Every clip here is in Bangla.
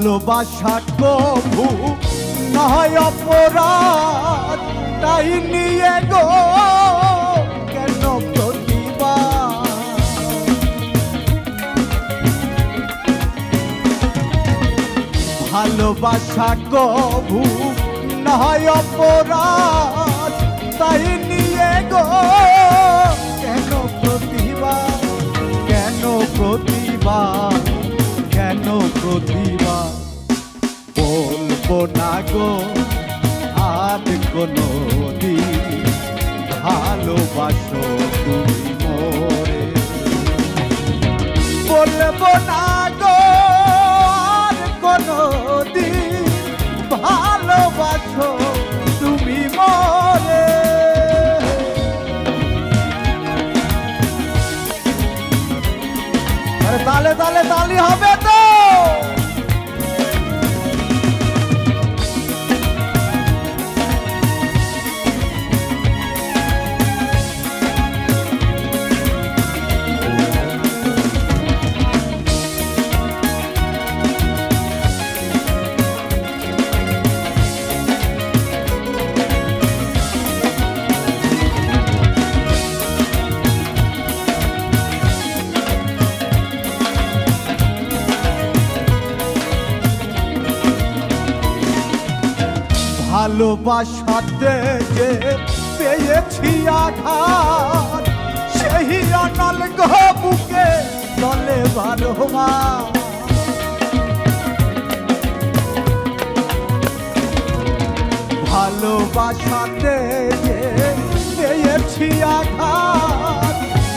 ভালোবাসা কভু নয় অপরাধ, তাই নিয়ে গো কেন প্রতিবাদ। ভালোবাসা কভু নয় অপরাধ, তাই নিয়ে গো কেন প্রতিবাদ, কেন প্রতিবাদ, কেন প্রতিবাদ। বলবো না গো আর কোনো দিন ভালোবাসো তুমি মোরে, বলবো না গো আর কোনো দিন ভালোবাসো তুমি মোরে। আরে তালে তালে তালি হবে তো। ভালোবাসাতে যে পেয়েছি আঘাত, সেই অনল গো বুকে চলে বারো মাস। ভালোবাসাতে যে পেয়েছি আঘাত,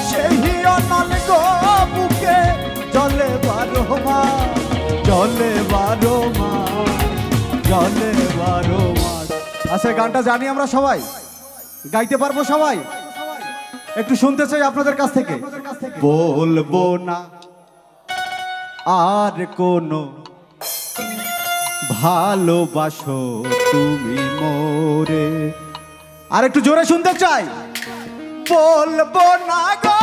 সেই অনল গো বুকে চলে বারো মাস, চলে বারো মাস, চলে বারো মাস। আচ্ছা, গানটা জানি আমরা সবাই, গাইতে পারবো সবাই? একটু শুনতে চাই আপনাদের কাছ থেকে। বলবো না আর কোনো ভালোবাসো তুমি মোরে। আর একটু জোরে শুনতে চাই। বলবো না গো